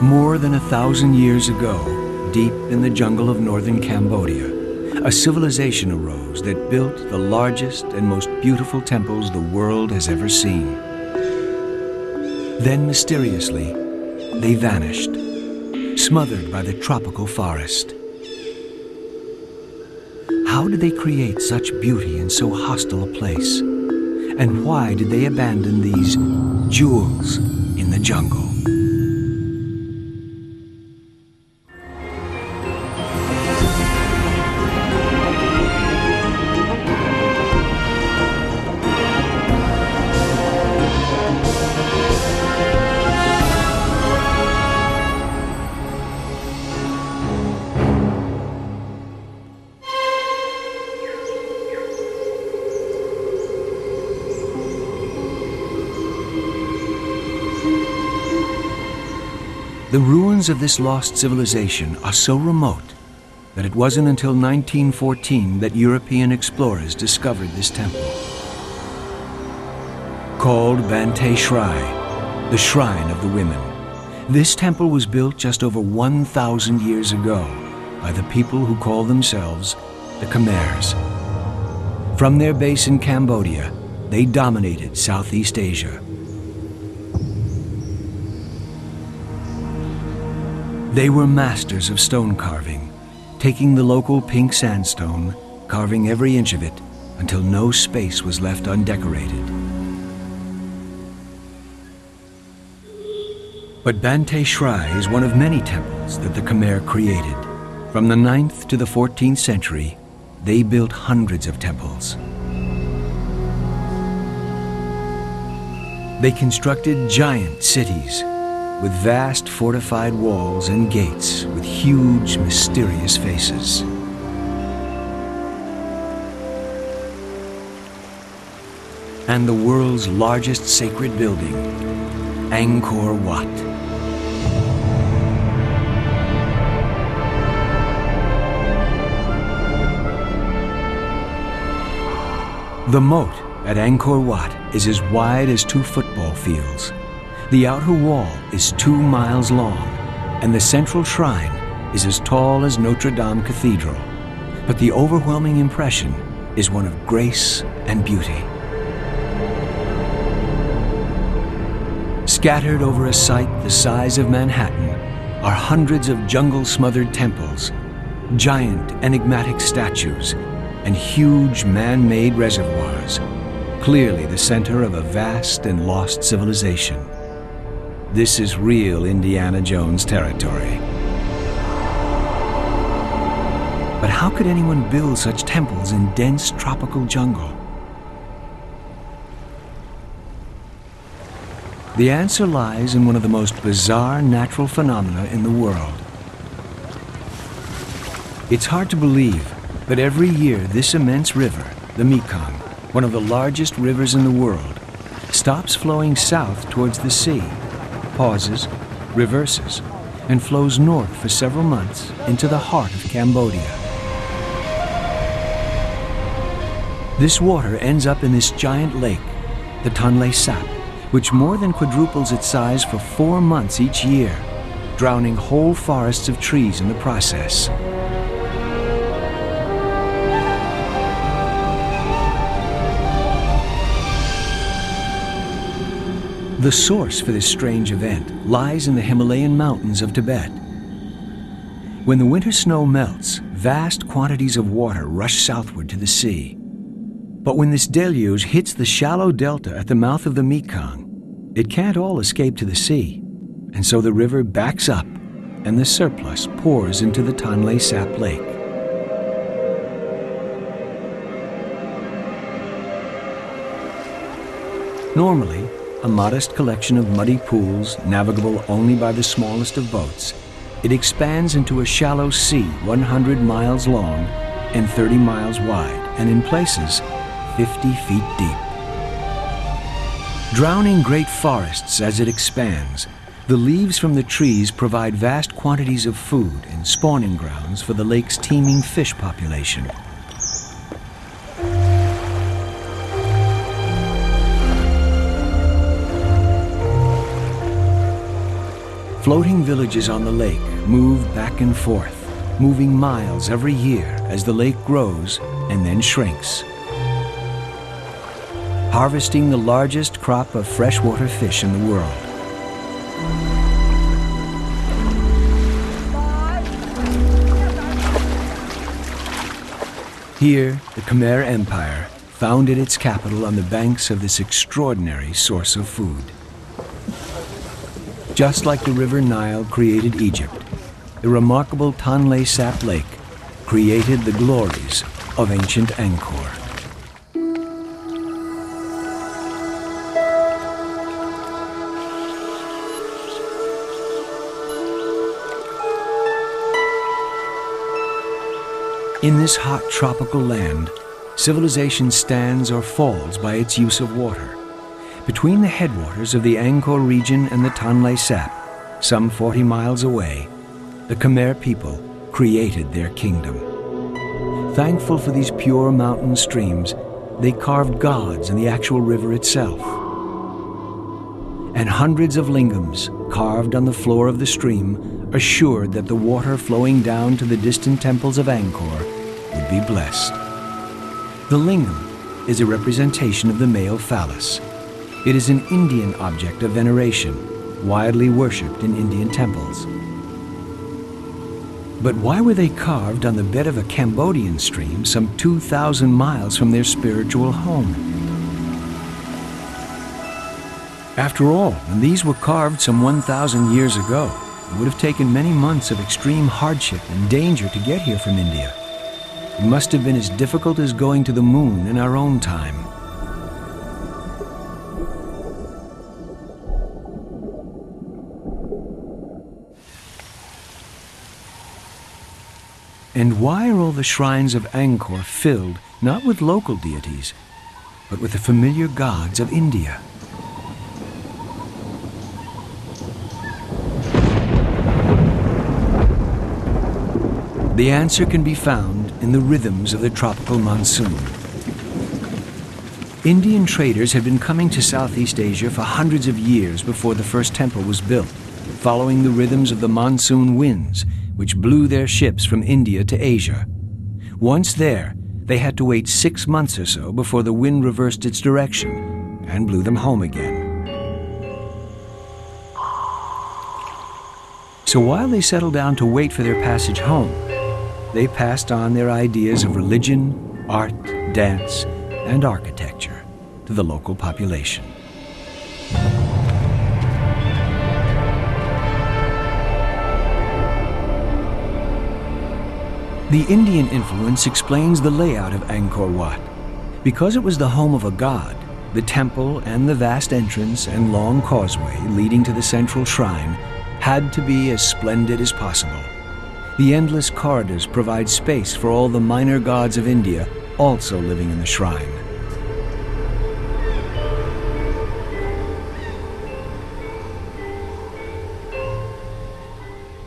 More than 1,000 years ago, deep in the jungle of northern Cambodia, a civilization arose that built the largest and most beautiful temples the world has ever seen. Then mysteriously, they vanished, smothered by the tropical forest. How did they create such beauty in so hostile a place? And why did they abandon these jewels in the jungle? The ruins of this lost civilization are so remote that it wasn't until 1914 that European explorers discovered this temple. Called Bantay Shrai, the Shrine of the Women, this temple was built just over 1,000 years ago by the people who call themselves the Khmers. From their base in Cambodia, they dominated Southeast Asia. They were masters of stone carving, taking the local pink sandstone, carving every inch of it until no space was left undecorated. But Bantay Shrai is one of many temples that the Khmer created. From the 9th to the 14th century, they built hundreds of temples. They constructed giant cities with vast fortified walls and gates with huge, mysterious faces. And the world's largest sacred building, Angkor Wat. The moat at Angkor Wat is as wide as 2 football fields. The outer wall is 2 miles long, and the central shrine is as tall as Notre Dame Cathedral. But the overwhelming impression is one of grace and beauty. Scattered over a site the size of Manhattan are hundreds of jungle-smothered temples, giant enigmatic statues, and huge man-made reservoirs, clearly the center of a vast and lost civilization. This is real Indiana Jones territory. But how could anyone build such temples in dense tropical jungle? The answer lies in one of the most bizarre natural phenomena in the world. It's hard to believe, but every year this immense river, the Mekong, one of the largest rivers in the world, stops flowing south towards the sea, pauses, reverses, and flows north for several months into the heart of Cambodia. This water ends up in this giant lake, the Tonle Sap, which more than quadruples its size for 4 months each year, drowning whole forests of trees in the process. The source for this strange event lies in the Himalayan mountains of Tibet. When the winter snow melts, vast quantities of water rush southward to the sea. But when this deluge hits the shallow delta at the mouth of the Mekong, it can't all escape to the sea, and so the river backs up and the surplus pours into the Tonle Sap Lake. Normally, a modest collection of muddy pools, navigable only by the smallest of boats, it expands into a shallow sea 100 miles long and 30 miles wide, and in places, 50 feet deep. Drowning great forests as it expands, the leaves from the trees provide vast quantities of food and spawning grounds for the lake's teeming fish population. Floating villages on the lake move back and forth, moving miles every year as the lake grows and then shrinks. Harvesting the largest crop of freshwater fish in the world. Here, the Khmer Empire founded its capital on the banks of this extraordinary source of food. Just like the river Nile created Egypt, the remarkable Tonle Sap Lake created the glories of ancient Angkor. In this hot tropical land, civilization stands or falls by its use of water. Between the headwaters of the Angkor region and the Tonle Sap, some 40 miles away, the Khmer people created their kingdom. Thankful for these pure mountain streams, they carved gods in the actual river itself. And hundreds of lingams carved on the floor of the stream assured that the water flowing down to the distant temples of Angkor would be blessed. The lingam is a representation of the male phallus. It is an Indian object of veneration, widely worshipped in Indian temples. But why were they carved on the bed of a Cambodian stream some 2,000 miles from their spiritual home? After all, when these were carved some 1,000 years ago, it would have taken many months of extreme hardship and danger to get here from India. It must have been as difficult as going to the moon in our own time. And why are all the shrines of Angkor filled not with local deities, but with the familiar gods of India? The answer can be found in the rhythms of the tropical monsoon. Indian traders had been coming to Southeast Asia for hundreds of years before the first temple was built, following the rhythms of the monsoon winds, which blew their ships from India to Asia. Once there, they had to wait 6 months or so before the wind reversed its direction and blew them home again. So while they settled down to wait for their passage home, they passed on their ideas of religion, art, dance, and architecture to the local population. The Indian influence explains the layout of Angkor Wat. Because it was the home of a god, the temple and the vast entrance and long causeway leading to the central shrine had to be as splendid as possible. The endless corridors provide space for all the minor gods of India also living in the shrine.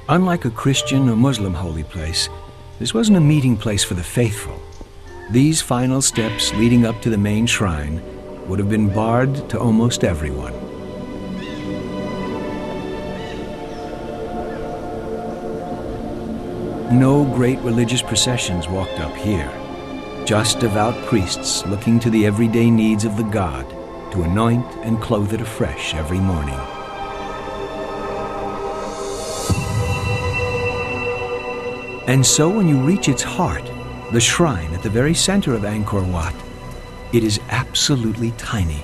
Unlike a Christian or Muslim holy place, this wasn't a meeting place for the faithful. These final steps leading up to the main shrine would have been barred to almost everyone. No great religious processions walked up here, just devout priests looking to the everyday needs of the god to anoint and clothe it afresh every morning. And so when you reach its heart, the shrine at the very center of Angkor Wat, it is absolutely tiny.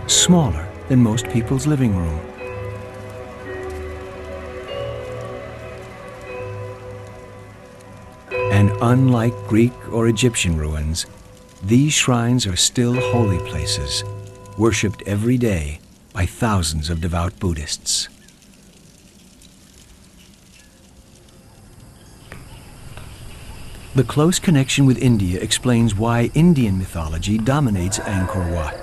Smaller than most people's living room. And unlike Greek or Egyptian ruins, these shrines are still holy places, worshipped every day by thousands of devout Buddhists. The close connection with India explains why Indian mythology dominates Angkor Wat.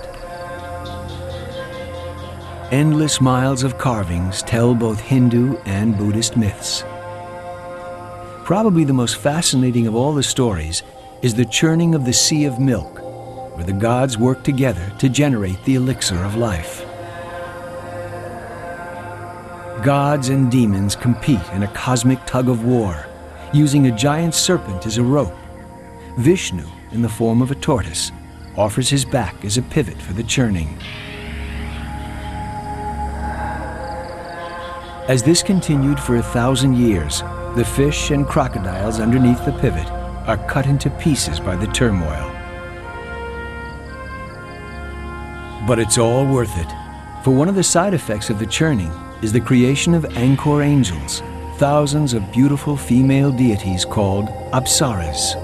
Endless miles of carvings tell both Hindu and Buddhist myths. Probably the most fascinating of all the stories is the churning of the Sea of Milk, where the gods work together to generate the elixir of life. Gods and demons compete in a cosmic tug-of-war, using a giant serpent as a rope. Vishnu, in the form of a tortoise, offers his back as a pivot for the churning. As this continued for 1,000 years, the fish and crocodiles underneath the pivot are cut into pieces by the turmoil. But it's all worth it, for one of the side effects of the churning is the creation of Angkor angels, thousands of beautiful female deities called Apsaras.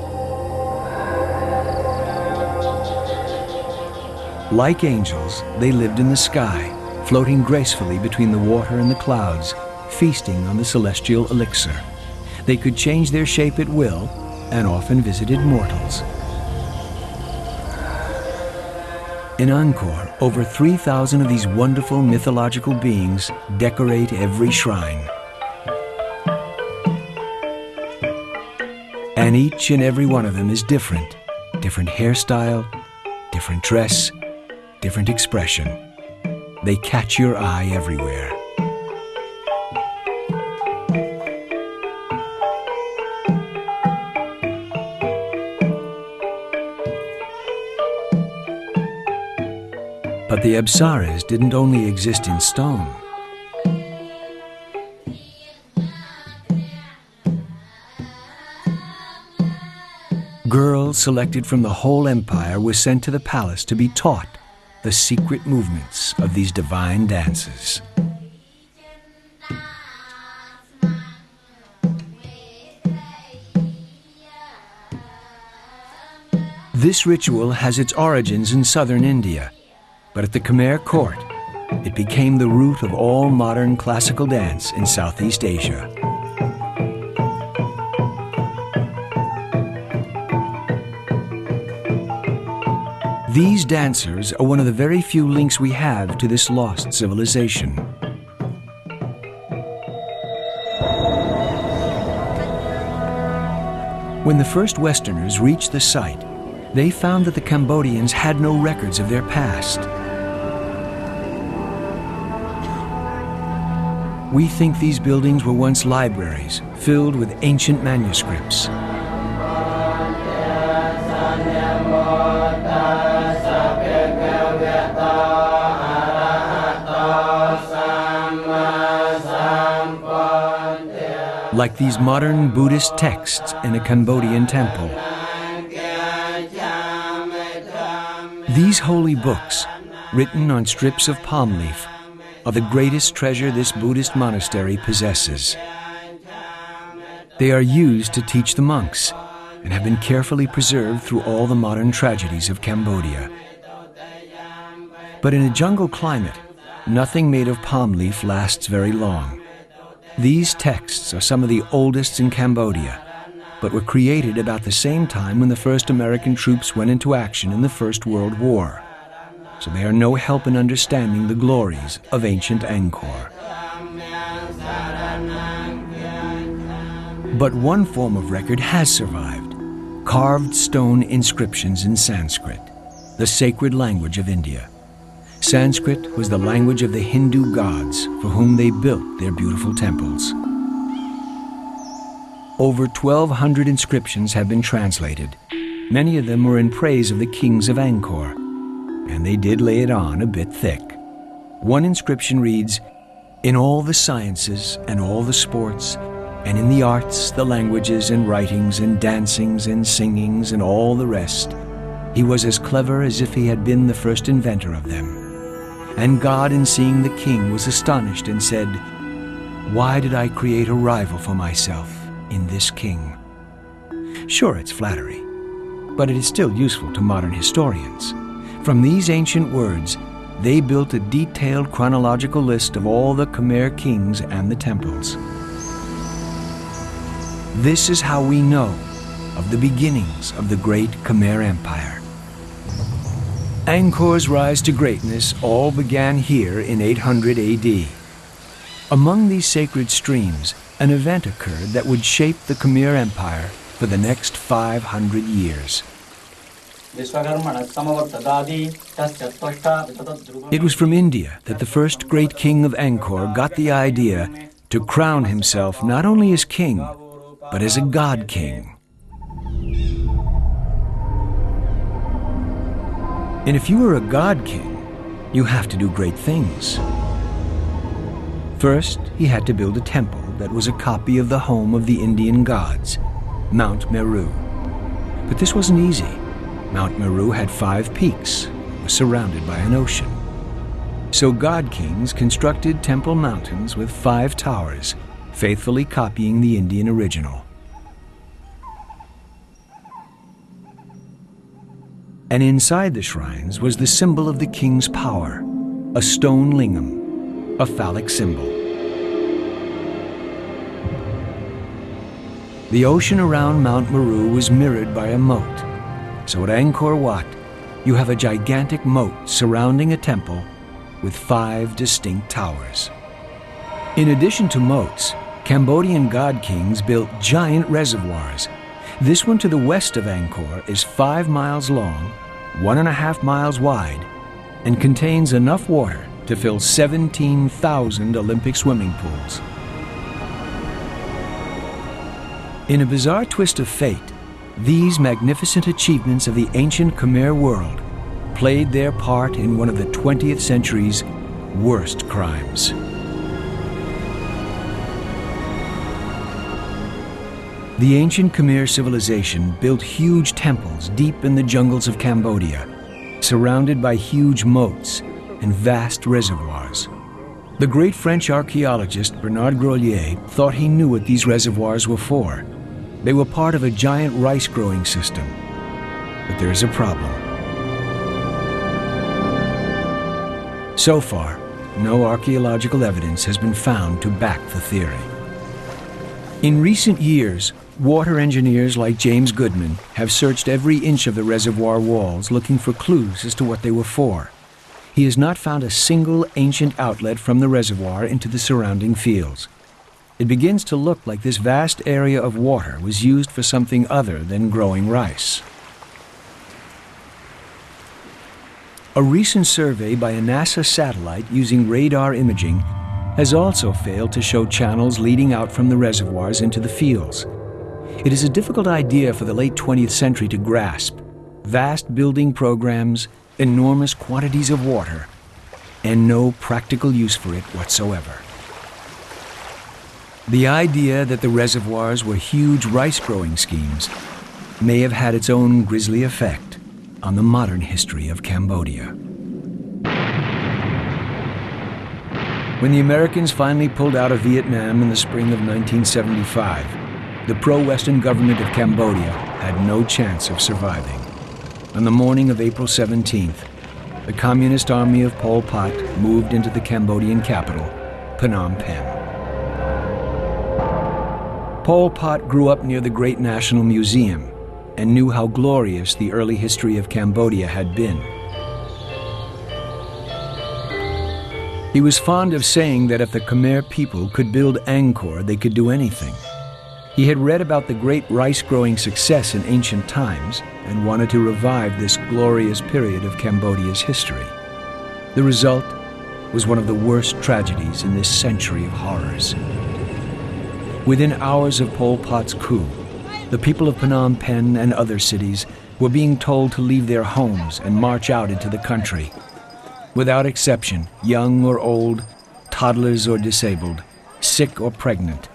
Like angels, they lived in the sky, floating gracefully between the water and the clouds, feasting on the celestial elixir. They could change their shape at will and often visited mortals. In Angkor, over 3,000 of these wonderful mythological beings decorate every shrine. And each and every one of them is different. Different hairstyle, different dress, different expression. They catch your eye everywhere. But the Apsaras didn't only exist in stone. Girls selected from the whole empire were sent to the palace to be taught the secret movements of these divine dances. This ritual has its origins in southern India, but at the Khmer court, it became the root of all modern classical dance in Southeast Asia. These dancers are one of the very few links we have to this lost civilization. When the first Westerners reached the site, they found that the Cambodians had no records of their past. We think these buildings were once libraries filled with ancient manuscripts. Like these modern Buddhist texts in a Cambodian temple. These holy books, written on strips of palm leaf, are the greatest treasure this Buddhist monastery possesses. They are used to teach the monks and have been carefully preserved through all the modern tragedies of Cambodia. But in a jungle climate, nothing made of palm leaf lasts very long. These texts are some of the oldest in Cambodia, but were created about the same time when the first American troops went into action in the First World War. So they are no help in understanding the glories of ancient Angkor. But one form of record has survived: carved stone inscriptions in Sanskrit, the sacred language of India. Sanskrit was the language of the Hindu gods for whom they built their beautiful temples. Over 1,200 inscriptions have been translated. Many of them were in praise of the kings of Angkor, and they did lay it on a bit thick. One inscription reads, "In all the sciences and all the sports, and in the arts, the languages and writings and dancings and singings and all the rest, he was as clever as if he had been the first inventor of them. And God, in seeing the king, was astonished and said, 'Why did I create a rival for myself in this king?'" Sure, it's flattery, but it is still useful to modern historians. From these ancient words, they built a detailed chronological list of all the Khmer kings and the temples. This is how we know of the beginnings of the great Khmer Empire. Angkor's rise to greatness all began here in 800 AD. Among these sacred streams, an event occurred that would shape the Khmer Empire for the next 500 years. It was from India that the first great king of Angkor got the idea to crown himself not only as king, but as a god king. And if you were a god king, you have to do great things. First, he had to build a temple that was a copy of the home of the Indian gods, Mount Meru. But this wasn't easy. Mount Meru had 5 peaks, was surrounded by an ocean. So god kings constructed temple mountains with 5 towers, faithfully copying the Indian original. And inside the shrines was the symbol of the king's power, a stone lingam, a phallic symbol. The ocean around Mount Meru was mirrored by a moat. So at Angkor Wat, you have a gigantic moat surrounding a temple with 5 distinct towers. In addition to moats, Cambodian god kings built giant reservoirs. This one to the west of Angkor is 5 miles long, 1.5 miles wide, and contains enough water to fill 17,000 Olympic swimming pools. In a bizarre twist of fate, these magnificent achievements of the ancient Khmer world played their part in one of the 20th century's worst crimes. The ancient Khmer civilization built huge temples deep in the jungles of Cambodia, surrounded by huge moats and vast reservoirs. The great French archaeologist Bernard Grolier thought he knew what these reservoirs were for. They were part of a giant rice-growing system. But there is a problem. So far, no archaeological evidence has been found to back the theory. In recent years, water engineers like James Goodman have searched every inch of the reservoir walls looking for clues as to what they were for. He has not found a single ancient outlet from the reservoir into the surrounding fields. It begins to look like this vast area of water was used for something other than growing rice. A recent survey by a NASA satellite using radar imaging has also failed to show channels leading out from the reservoirs into the fields. It is a difficult idea for the late 20th century to grasp. Vast building programs, enormous quantities of water, and no practical use for it whatsoever. The idea that the reservoirs were huge rice-growing schemes may have had its own grisly effect on the modern history of Cambodia. When the Americans finally pulled out of Vietnam in the spring of 1975, the pro-Western government of Cambodia had no chance of surviving. On the morning of April 17th, the Communist Army of Pol Pot moved into the Cambodian capital, Phnom Penh. Pol Pot grew up near the Great National Museum and knew how glorious the early history of Cambodia had been. He was fond of saying that if the Khmer people could build Angkor, they could do anything. He had read about the great rice-growing success in ancient times and wanted to revive this glorious period of Cambodia's history. The result was one of the worst tragedies in this century of horrors. Within hours of Pol Pot's coup, the people of Phnom Penh and other cities were being told to leave their homes and march out into the country. Without exception, young or old, toddlers or disabled, sick or pregnant,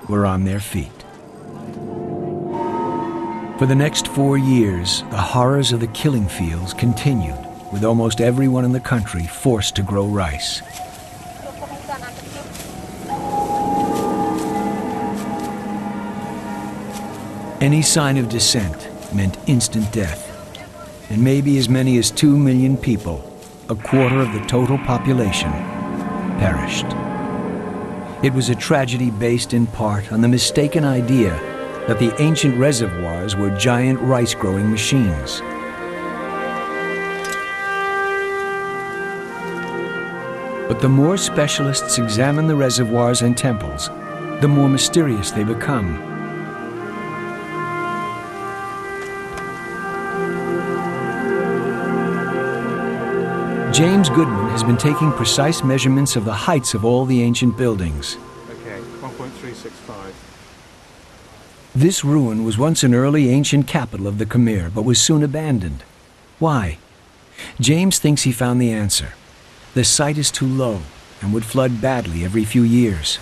were on their feet. For the next 4 years, the horrors of the killing fields continued, with almost everyone in the country forced to grow rice. Any sign of dissent meant instant death, and maybe as many as 2 million people, a quarter of the total population, perished. It was a tragedy based in part on the mistaken idea that the ancient reservoirs were giant rice-growing machines. But the more specialists examine the reservoirs and temples, the more mysterious they become. James Goodman has been taking precise measurements of the heights of all the ancient buildings. Okay, 1.365. This ruin was once an early ancient capital of the Khmer, but was soon abandoned. Why? James thinks he found the answer. The site is too low and would flood badly every few years.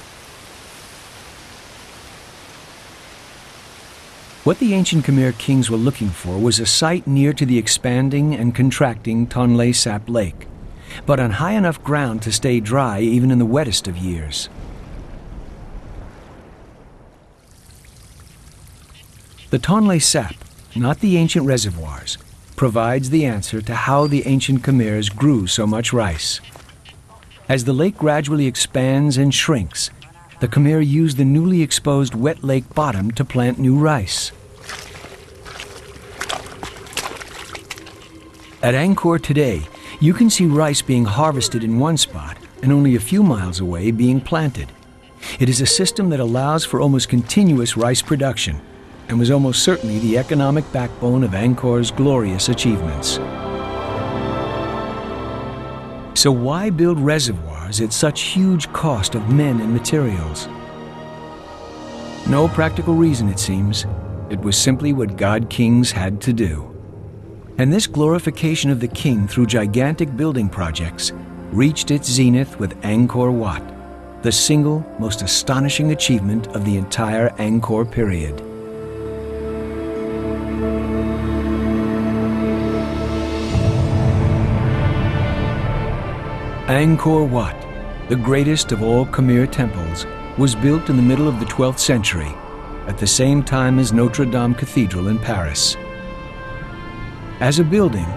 What the ancient Khmer kings were looking for was a site near to the expanding and contracting Tonle Sap Lake, but on high enough ground to stay dry even in the wettest of years. The Tonle Sap, not the ancient reservoirs, provides the answer to how the ancient Khmers grew so much rice. As the lake gradually expands and shrinks, the Khmer used the newly exposed wet lake bottom to plant new rice. At Angkor today, you can see rice being harvested in one spot and only a few miles away being planted. It is a system that allows for almost continuous rice production and was almost certainly the economic backbone of Angkor's glorious achievements. So why build reservoirs at such huge cost of men and materials? No practical reason, it seems. It was simply what God kings had to do. And this glorification of the king through gigantic building projects reached its zenith with Angkor Wat, the single most astonishing achievement of the entire Angkor period. Angkor Wat, the greatest of all Khmer temples, was built in the middle of the 12th century, at the same time as Notre Dame Cathedral in Paris. As a building,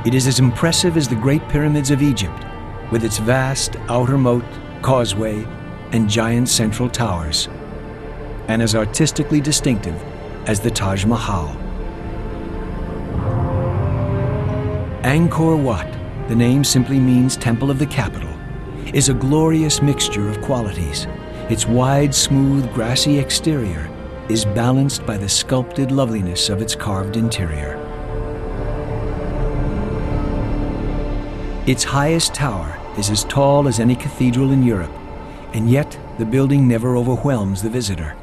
it is as impressive as the Great Pyramids of Egypt, with its vast outer moat, causeway, and giant central towers, and as artistically distinctive as the Taj Mahal. Angkor Wat, the name simply means Temple of the Capital, is a glorious mixture of qualities. Its wide, smooth, grassy exterior is balanced by the sculpted loveliness of its carved interior. Its highest tower is as tall as any cathedral in Europe, and yet the building never overwhelms the visitor.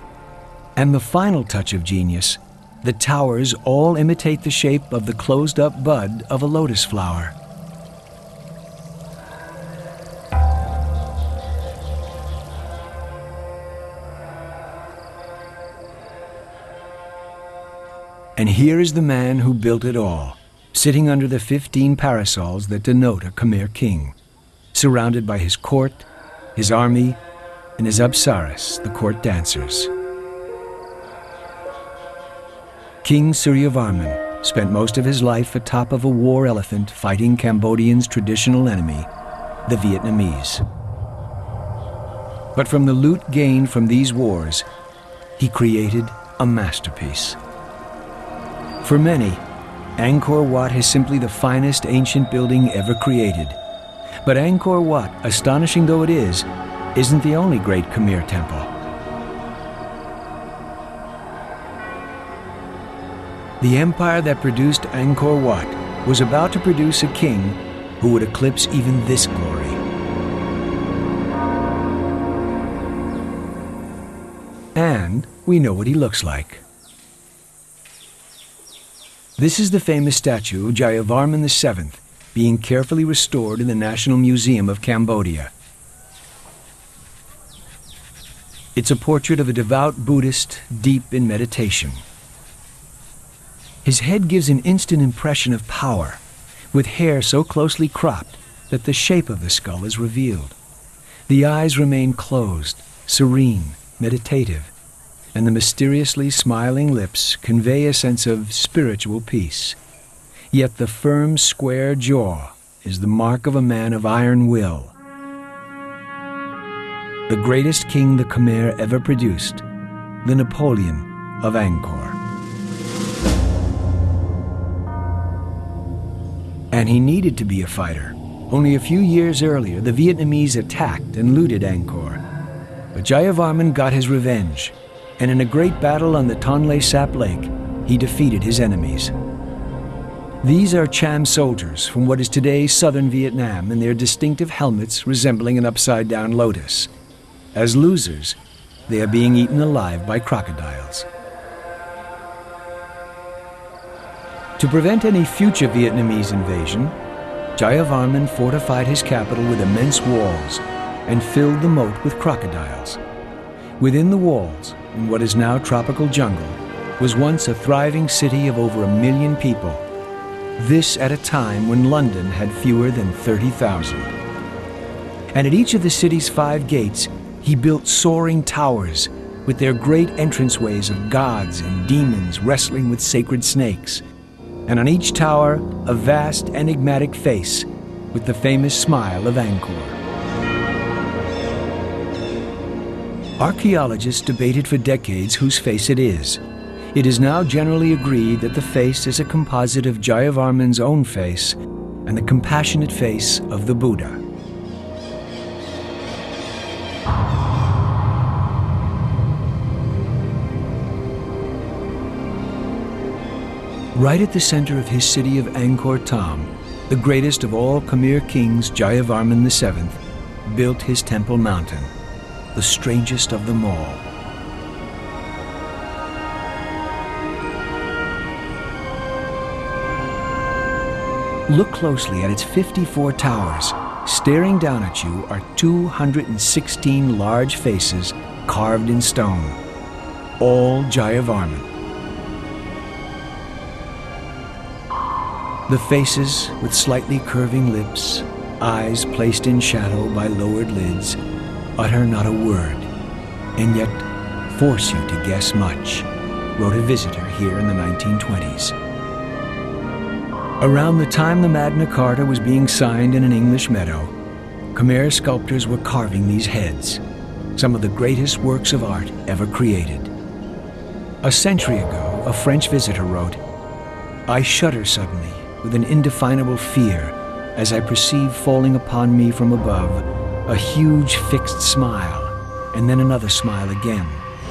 And the final touch of genius, the towers all imitate the shape of the closed-up bud of a lotus flower. And here is the man who built it all, sitting under the 15 parasols that denote a Khmer king, surrounded by his court, his army, and his apsaras, the court dancers. King Suryavarman spent most of his life atop of a war elephant fighting Cambodian's traditional enemy, the Vietnamese. But from the loot gained from these wars, he created a masterpiece. For many, Angkor Wat is simply the finest ancient building ever created. But Angkor Wat, astonishing though it is, isn't the only great Khmer temple. The empire that produced Angkor Wat was about to produce a king who would eclipse even this glory. And we know what he looks like. This is the famous statue of Jayavarman VII, being carefully restored in the National Museum of Cambodia. It's a portrait of a devout Buddhist deep in meditation. His head gives an instant impression of power, with hair so closely cropped that the shape of the skull is revealed. The eyes remain closed, serene, meditative, and the mysteriously smiling lips convey a sense of spiritual peace. Yet the firm, square jaw is the mark of a man of iron will. The greatest king the Khmer ever produced, the Napoleon of Angkor. And he needed to be a fighter. Only a few years earlier, the Vietnamese attacked and looted Angkor. But Jayavarman got his revenge, and in a great battle on the Tonle Sap Lake, he defeated his enemies. These are Cham soldiers from what is today southern Vietnam in their distinctive helmets resembling an upside-down lotus. As losers, they are being eaten alive by crocodiles. To prevent any future Vietnamese invasion, Jayavarman fortified his capital with immense walls and filled the moat with crocodiles. Within the walls, in what is now tropical jungle, was once a thriving city of over 1 million people. This at a time when London had fewer than 30,000. And at each of the city's 5 gates, he built soaring towers with their great entranceways of gods and demons wrestling with sacred snakes. And on each tower, a vast enigmatic face with the famous smile of Angkor. Archaeologists debated for decades whose face it is. It is now generally agreed that the face is a composite of Jayavarman's own face and the compassionate face of the Buddha. Right at the center of his city of Angkor Thom, the greatest of all Khmer kings, Jayavarman VII, built his temple mountain, the strangest of them all. Look closely at its 54 towers. Staring down at you are 216 large faces carved in stone, all Jayavarman. The faces with slightly curving lips, eyes placed in shadow by lowered lids, utter not a word, and yet force you to guess much, wrote a visitor here in the 1920s. Around the time the Magna Carta was being signed in an English meadow, Khmer sculptors were carving these heads, some of the greatest works of art ever created. A century ago, a French visitor wrote, "I shudder suddenly with an indefinable fear as I perceive falling upon me from above a huge fixed smile, and then another smile again,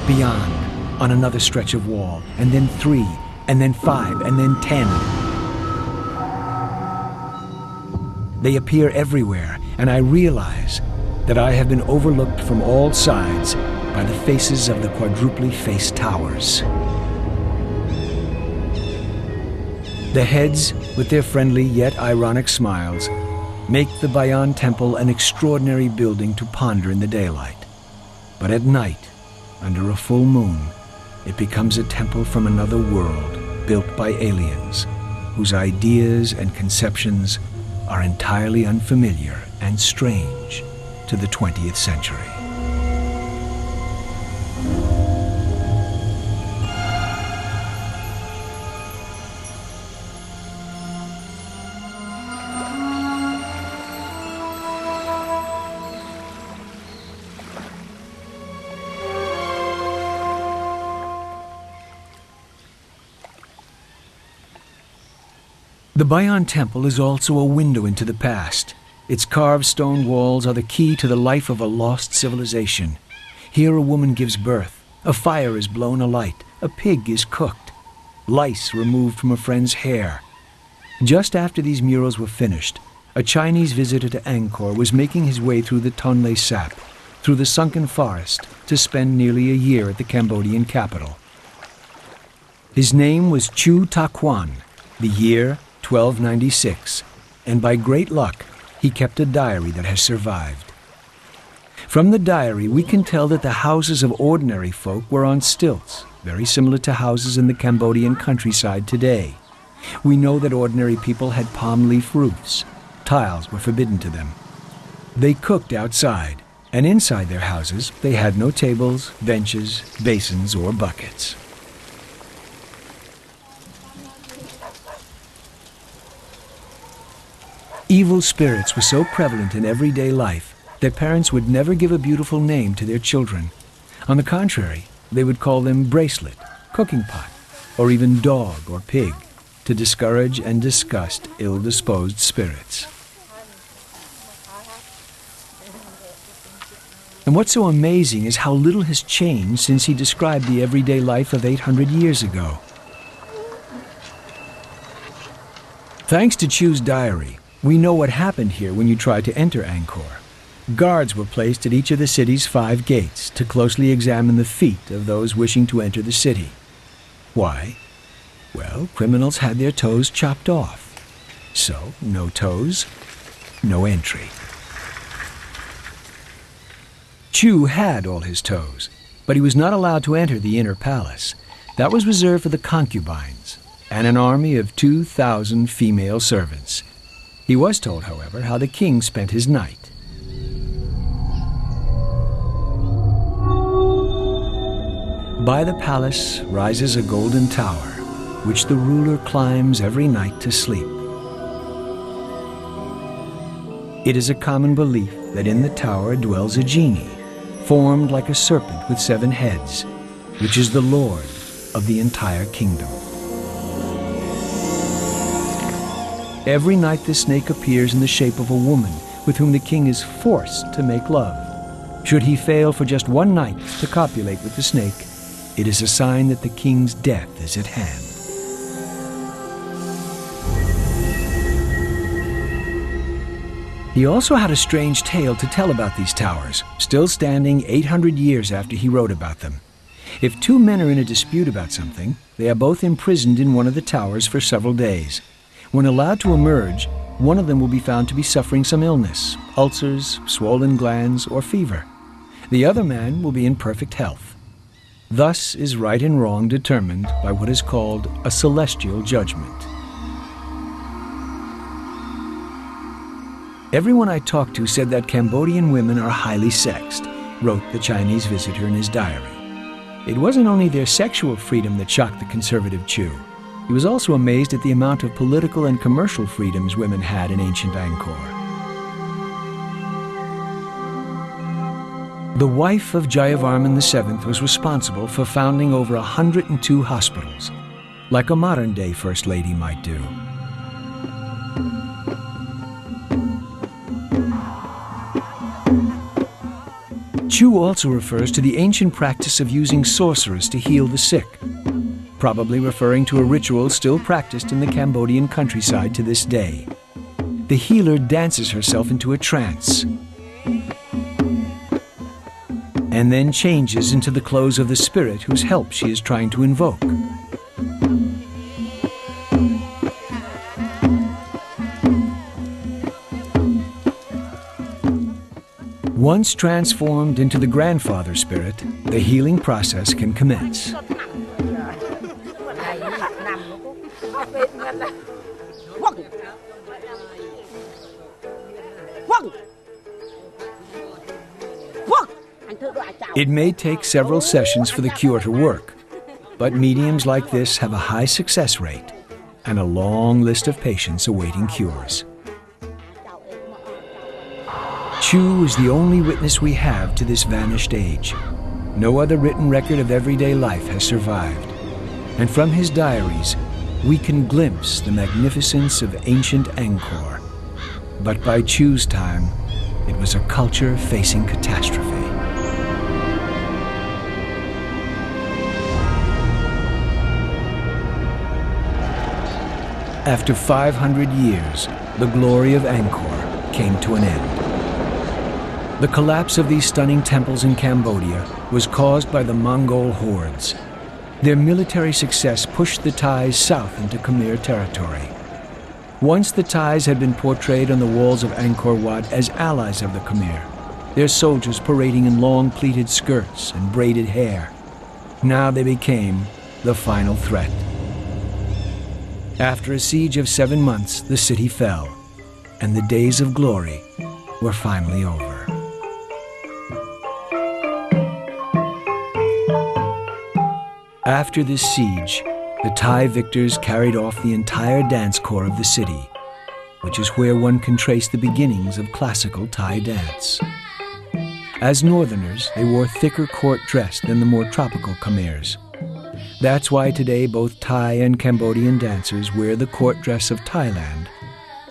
beyond, on another stretch of wall, and then 3, and then 5, and then 10. They appear everywhere, and I realize that I have been overlooked from all sides by the faces of the quadruply faced towers." The heads, with their friendly yet ironic smiles, make the Bayon Temple an extraordinary building to ponder in the daylight. But at night, under a full moon, it becomes a temple from another world, built by aliens, whose ideas and conceptions are entirely unfamiliar and strange to the 20th century. The Bayon Temple is also a window into the past. Its carved stone walls are the key to the life of a lost civilization. Here a woman gives birth, a fire is blown alight, a pig is cooked, lice removed from a friend's hair. Just after these murals were finished, a Chinese visitor to Angkor was making his way through the Tonle Sap, through the sunken forest, to spend nearly a year at the Cambodian capital. His name was Chu Ta Quan, the year 1296, and by great luck, he kept a diary that has survived. From the diary, we can tell that the houses of ordinary folk were on stilts, very similar to houses in the Cambodian countryside today. We know that ordinary people had palm leaf roofs. Tiles were forbidden to them. They cooked outside, and inside their houses, they had no tables, benches, basins, or buckets. Evil spirits were so prevalent in everyday life that parents would never give a beautiful name to their children. On the contrary, they would call them bracelet, cooking pot, or even dog or pig to discourage and disgust ill-disposed spirits. And what's so amazing is how little has changed since he described the everyday life of 800 years ago. Thanks to Chu's diary, we know what happened here when you tried to enter Angkor. Guards were placed at each of the city's 5 gates to closely examine the feet of those wishing to enter the city. Why? Well, criminals had their toes chopped off. So, no toes, no entry. Chu had all his toes, but he was not allowed to enter the inner palace. That was reserved for the concubines and an army of 2,000 female servants. He was told, however, how the king spent his night. By the palace rises a golden tower, which the ruler climbs every night to sleep. It is a common belief that in the tower dwells a genie, formed like a serpent with 7 heads, which is the lord of the entire kingdom. Every night the snake appears in the shape of a woman with whom the king is forced to make love. Should he fail for just 1 night to copulate with the snake, it is a sign that the king's death is at hand. He also had a strange tale to tell about these towers, still standing 800 years after he wrote about them. If 2 men are in a dispute about something, they are both imprisoned in one of the towers for several days. When allowed to emerge, one of them will be found to be suffering some illness, ulcers, swollen glands, or fever. The other man will be in perfect health. Thus is right and wrong determined by what is called a celestial judgment. Everyone I talked to said that Cambodian women are highly sexed, wrote the Chinese visitor in his diary. It wasn't only their sexual freedom that shocked the conservative Chu. He was also amazed at the amount of political and commercial freedoms women had in ancient Angkor. The wife of Jayavarman VII was responsible for founding over 102 hospitals, like a modern-day First Lady might do. Chu also refers to the ancient practice of using sorcerers to heal the sick, probably referring to a ritual still practiced in the Cambodian countryside to this day. The healer dances herself into a trance and then changes into the clothes of the spirit whose help she is trying to invoke. Once transformed into the grandfather spirit, the healing process can commence. It may take several sessions for the cure to work, but mediums like this have a high success rate and a long list of patients awaiting cures. Chu is the only witness we have to this vanished age. No other written record of everyday life has survived, and from his diaries, we can glimpse the magnificence of ancient Angkor. But by Chu's time, it was a culture facing catastrophe. After 500 years, the glory of Angkor came to an end. The collapse of these stunning temples in Cambodia was caused by the Mongol hordes. Their military success pushed the Thais south into Khmer territory. Once the Thais had been portrayed on the walls of Angkor Wat as allies of the Khmer, their soldiers parading in long pleated skirts and braided hair. Now they became the final threat. After a siege of 7 months, the city fell, and the days of glory were finally over. After this siege, the Thai victors carried off the entire dance corps of the city, which is where one can trace the beginnings of classical Thai dance. As northerners, they wore thicker court dress than the more tropical Khmers. That's why today both Thai and Cambodian dancers wear the court dress of Thailand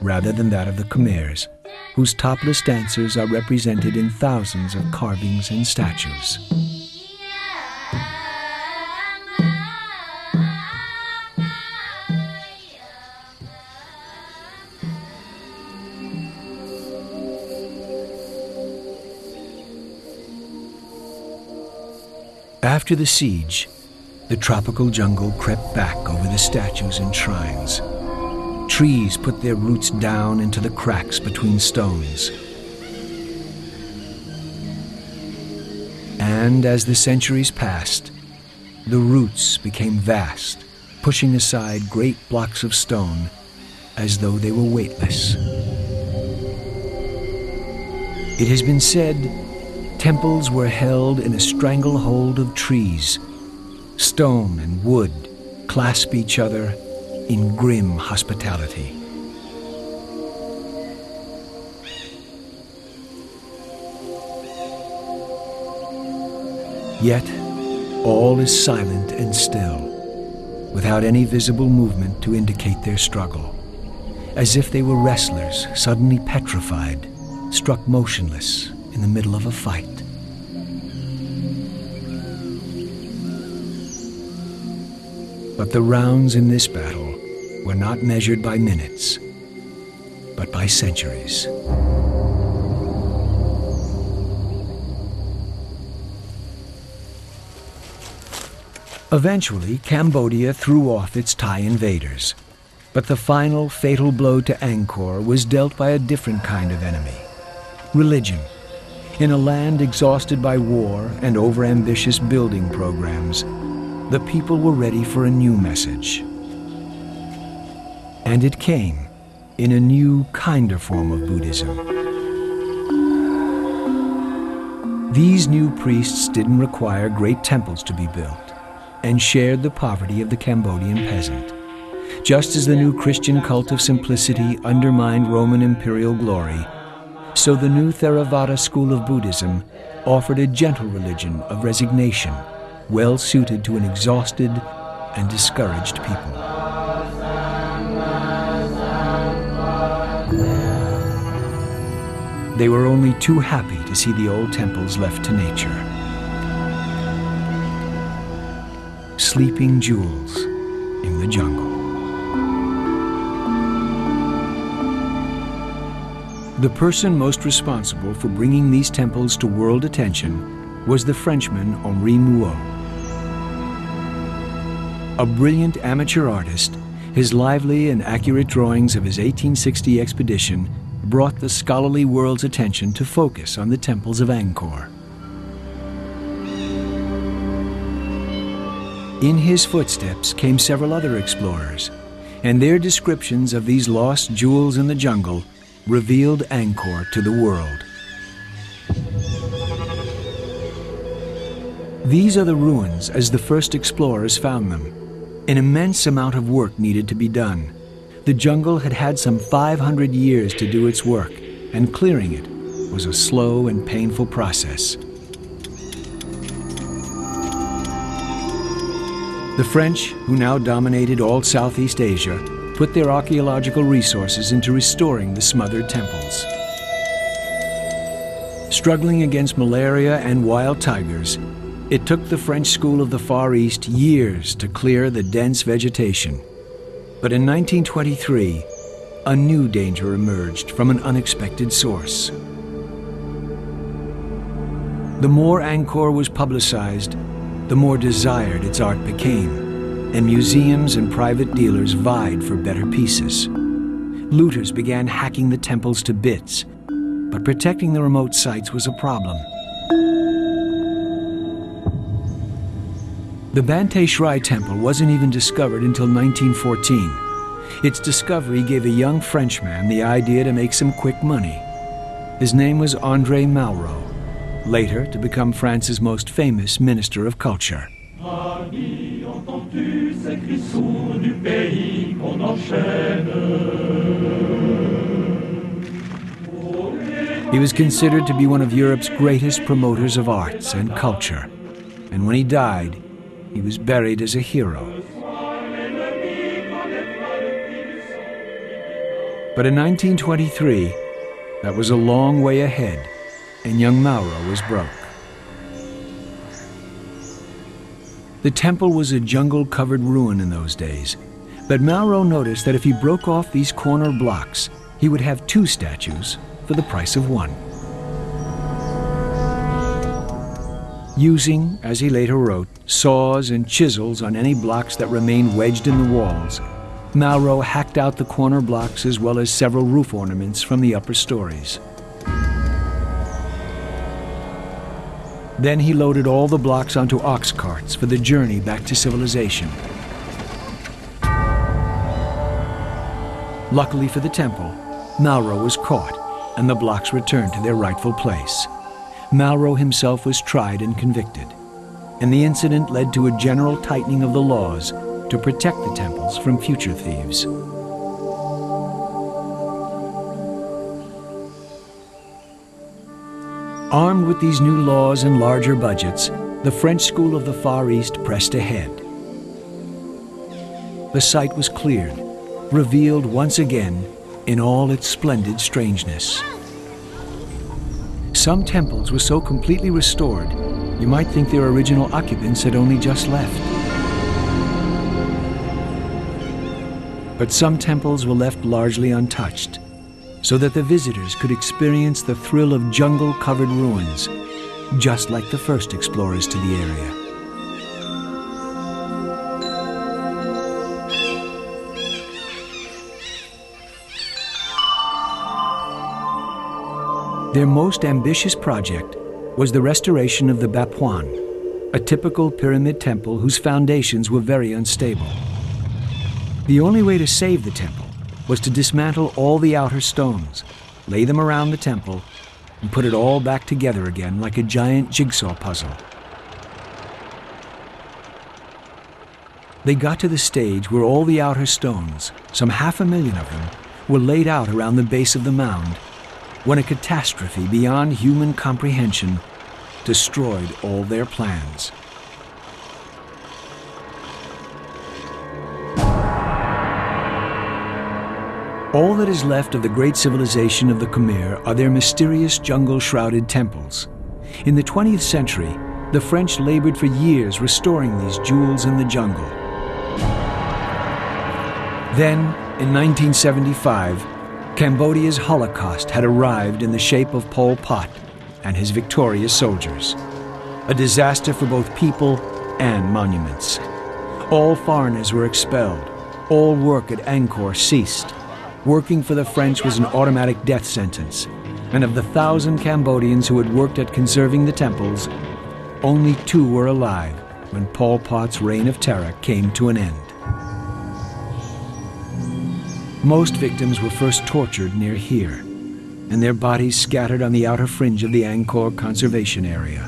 rather than that of the Khmers, whose topless dancers are represented in thousands of carvings and statues. After the siege, the tropical jungle crept back over the statues and shrines. Trees put their roots down into the cracks between stones. And as the centuries passed, the roots became vast, pushing aside great blocks of stone as though they were weightless. It has been said temples were held in a stranglehold of trees. Stone and wood clasp each other in grim hospitality. Yet, all is silent and still, without any visible movement to indicate their struggle, as if they were wrestlers suddenly petrified, struck motionless in the middle of a fight. But the rounds in this battle were not measured by minutes, but by centuries. Eventually, Cambodia threw off its Thai invaders, but the final fatal blow to Angkor was dealt by a different kind of enemy: religion. In a land exhausted by war and overambitious building programs, the people were ready for a new message. And it came in a new, kinder form of Buddhism. These new priests didn't require great temples to be built, and shared the poverty of the Cambodian peasant. Just as the new Christian cult of simplicity undermined Roman imperial glory, so the new Theravada school of Buddhism offered a gentle religion of resignation, well suited to an exhausted and discouraged people. They were only too happy to see the old temples left to nature. Sleeping jewels in the jungle. The person most responsible for bringing these temples to world attention was the Frenchman Henri Mouhot. A brilliant amateur artist, his lively and accurate drawings of his 1860 expedition brought the scholarly world's attention to focus on the temples of Angkor. In his footsteps came several other explorers, and their descriptions of these lost jewels in the jungle revealed Angkor to the world. These are the ruins as the first explorers found them. An immense amount of work needed to be done. The jungle had had some 500 years to do its work, and clearing it was a slow and painful process. The French, who now dominated all Southeast Asia, put their archaeological resources into restoring the smothered temples. Struggling against malaria and wild tigers, it took the French school of the Far East years to clear the dense vegetation. But in 1923, a new danger emerged from an unexpected source. The more Angkor was publicized, the more desired its art became, and museums and private dealers vied for better pieces. Looters began hacking the temples to bits, but protecting the remote sites was a problem. The Bante Shrai Temple wasn't even discovered until 1914. Its discovery gave a young Frenchman the idea to make some quick money. His name was André Malraux, later to become France's most famous Minister of Culture. He was considered to be one of Europe's greatest promoters of arts and culture, and when he died, he was buried as a hero. But in 1923, that was a long way ahead, and young Malraux was broke. The temple was a jungle-covered ruin in those days, but Malraux noticed that if he broke off these corner blocks, he would have 2 statues for the price of 1. Using, as he later wrote, saws and chisels on any blocks that remained wedged in the walls, Malraux hacked out the corner blocks as well as several roof ornaments from the upper stories. Then he loaded all the blocks onto ox carts for the journey back to civilization. Luckily for the temple, Malraux was caught and the blocks returned to their rightful place. Malraux himself was tried and convicted, and the incident led to a general tightening of the laws to protect the temples from future thieves. Armed with these new laws and larger budgets, the French school of the Far East pressed ahead. The site was cleared, revealed once again in all its splendid strangeness. Some temples were so completely restored, you might think their original occupants had only just left. But some temples were left largely untouched, so that the visitors could experience the thrill of jungle-covered ruins, just like the first explorers to the area. Their most ambitious project was the restoration of the Bapauan, a typical pyramid temple whose foundations were very unstable. The only way to save the temple was to dismantle all the outer stones, lay them around the temple, and put it all back together again like a giant jigsaw puzzle. They got to the stage where all the outer stones, some 500,000 of them, were laid out around the base of the mound, when a catastrophe beyond human comprehension destroyed all their plans. All that is left of the great civilization of the Khmer are their mysterious jungle-shrouded temples. In the 20th century, the French labored for years restoring these jewels in the jungle. Then, in 1975, Cambodia's Holocaust had arrived in the shape of Pol Pot and his victorious soldiers. A disaster for both people and monuments. All foreigners were expelled. All work at Angkor ceased. Working for the French was an automatic death sentence. And of the 1,000 Cambodians who had worked at conserving the temples, only 2 were alive when Pol Pot's reign of terror came to an end. Most victims were first tortured near here, and their bodies scattered on the outer fringe of the Angkor Conservation Area.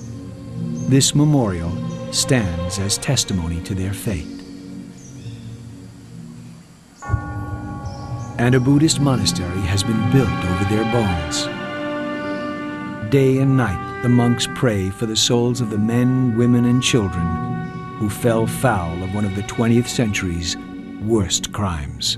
This memorial stands as testimony to their fate. And a Buddhist monastery has been built over their bones. Day and night, the monks pray for the souls of the men, women, and children who fell foul of one of the 20th century's worst crimes.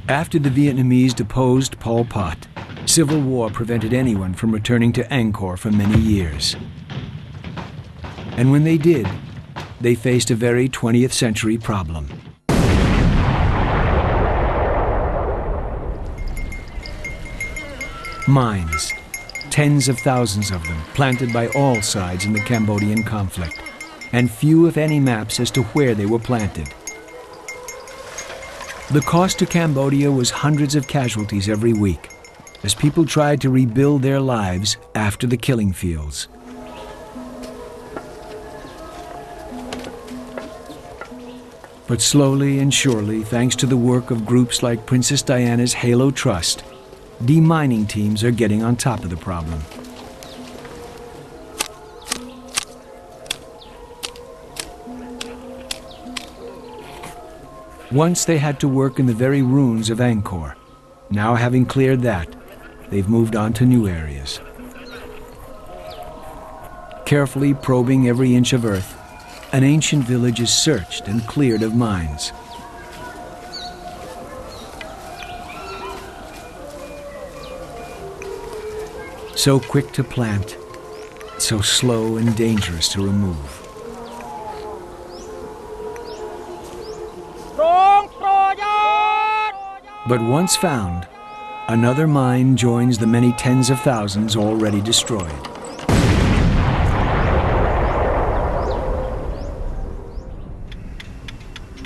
After the Vietnamese deposed Pol Pot, civil war prevented anyone from returning to Angkor for many years. And when they did, they faced a very 20th century problem. Mines, tens of thousands of them, planted by all sides in the Cambodian conflict, and few if any maps as to where they were planted. The cost to Cambodia was hundreds of casualties every week, as people tried to rebuild their lives after the killing fields. But slowly and surely, thanks to the work of groups like Princess Diana's Halo Trust, demining teams are getting on top of the problem. Once they had to work in the very ruins of Angkor. Now, having cleared that, they've moved on to new areas. Carefully probing every inch of earth, an ancient village is searched and cleared of mines. So quick to plant, so slow and dangerous to remove. But once found, Another mine joins the many tens of thousands already destroyed.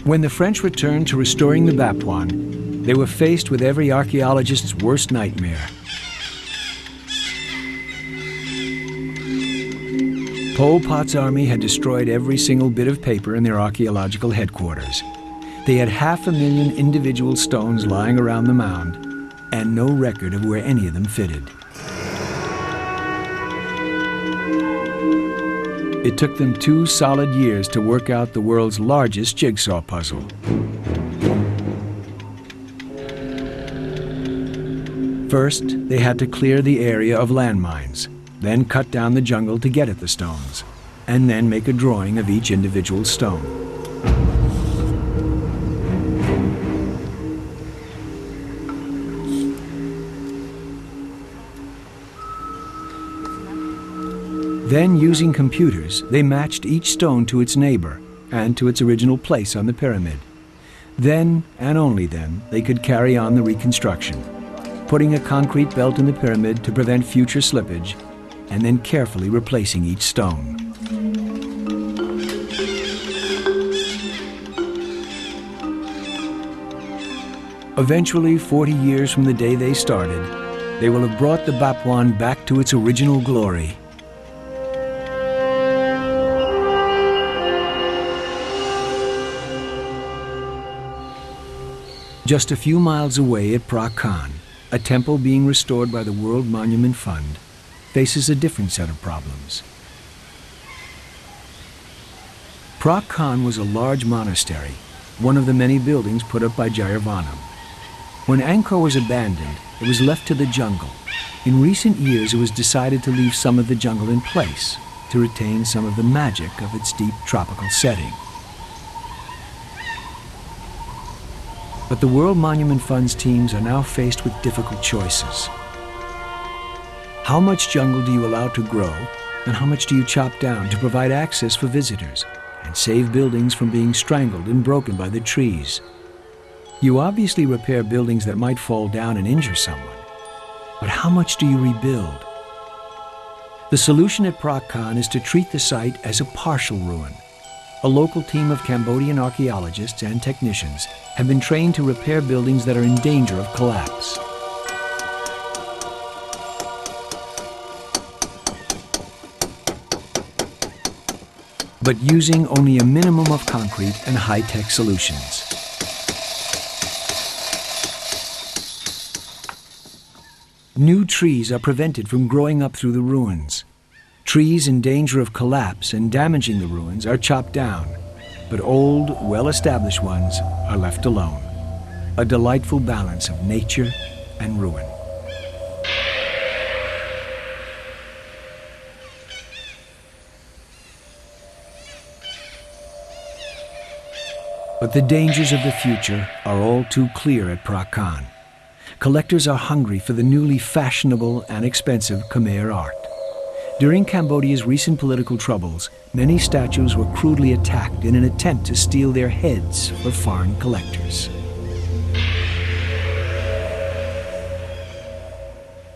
When the French returned to restoring the Bapauan, they were faced with every archaeologist's worst nightmare. Pol Pot's army had destroyed every single bit of paper in their archaeological headquarters. They had 500,000 individual stones lying around the mound, and no record of where any of them fitted. It took them 2 solid years to work out the world's largest jigsaw puzzle. First, they had to clear the area of landmines, then cut down the jungle to get at the stones, and then make a drawing of each individual stone. Then, using computers, they matched each stone to its neighbor and to its original place on the pyramid. Then, and only then, they could carry on the reconstruction, putting a concrete belt in the pyramid to prevent future slippage, and then carefully replacing each stone. Eventually, 40 years from the day they started, they will have brought the Bapauan back to its original glory. Just a few miles away at Phra Khan, a temple being restored by the World Monument Fund faces a different set of problems. Phra Khan was a large monastery, one of the many buildings put up by Jayavarman. When Angkor was abandoned, it was left to the jungle. In recent years, it was decided to leave some of the jungle in place to retain some of the magic of its deep tropical setting. But the World Monument Fund's teams are now faced with difficult choices. How much jungle do you allow to grow, and how much do you chop down to provide access for visitors and save buildings from being strangled and broken by the trees? You obviously repair buildings that might fall down and injure someone, but how much do you rebuild? The solution at Phra Khan is to treat the site as a partial ruin. A local team of Cambodian archaeologists and technicians have been trained to repair buildings that are in danger of collapse. But using only a minimum of concrete and high-tech solutions. New trees are prevented from growing up through the ruins. Trees in danger of collapse and damaging the ruins are chopped down, but old, well-established ones are left alone. A delightful balance of nature and ruin. But the dangers of the future are all too clear at Phra Khan. Collectors are hungry for the newly fashionable and expensive Khmer art. During Cambodia's recent political troubles, many statues were crudely attacked in an attempt to steal their heads for foreign collectors.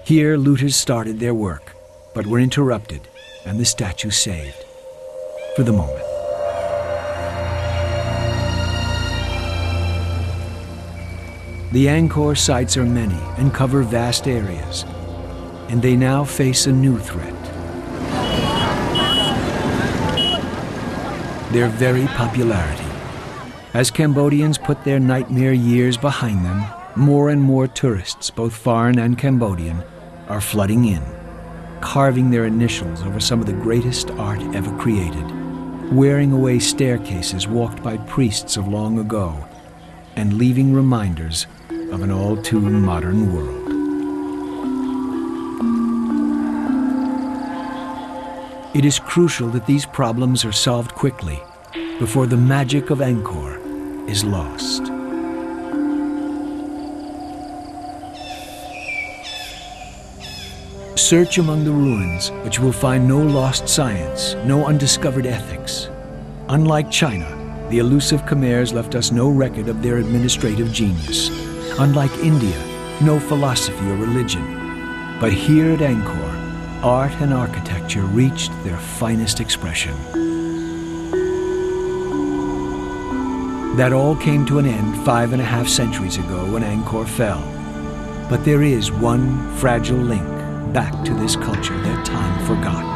Here, looters started their work, but were interrupted, and the statue saved. For the moment. The Angkor sites are many and cover vast areas, and they now face a new threat. Their very popularity. As Cambodians put their nightmare years behind them, more and more tourists, both foreign and Cambodian, are flooding in, carving their initials over some of the greatest art ever created, wearing away staircases walked by priests of long ago, and leaving reminders of an all too modern world. It is crucial that these problems are solved quickly before the magic of Angkor is lost. Search among the ruins, but you will find no lost science, no undiscovered ethics. Unlike China, the elusive Khmers left us no record of their administrative genius. Unlike India, no philosophy or religion. But here at Angkor, art and architecture reached their finest expression. That all came to an end 5.5 centuries ago when Angkor fell. But there is one fragile link back to this culture that time forgot.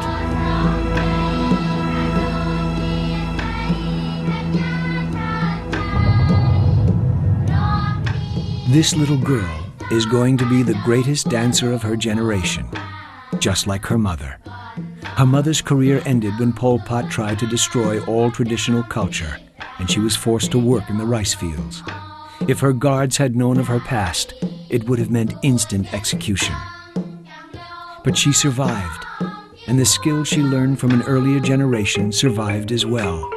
This little girl is going to be the greatest dancer of her generation, just like her mother. Her mother's career ended when Pol Pot tried to destroy all traditional culture, and she was forced to work in the rice fields. If her guards had known of her past, it would have meant instant execution. But she survived, and the skills she learned from an earlier generation survived as well.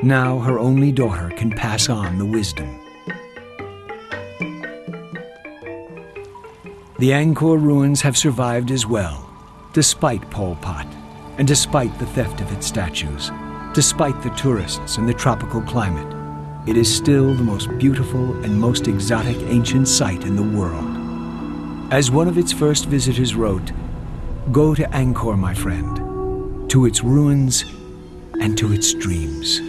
Now her only daughter can pass on the wisdom. The Angkor ruins have survived as well, despite Pol Pot, and despite the theft of its statues, despite the tourists and the tropical climate. It is still the most beautiful and most exotic ancient site in the world. As one of its first visitors wrote, "Go to Angkor, my friend, to its ruins and to its dreams."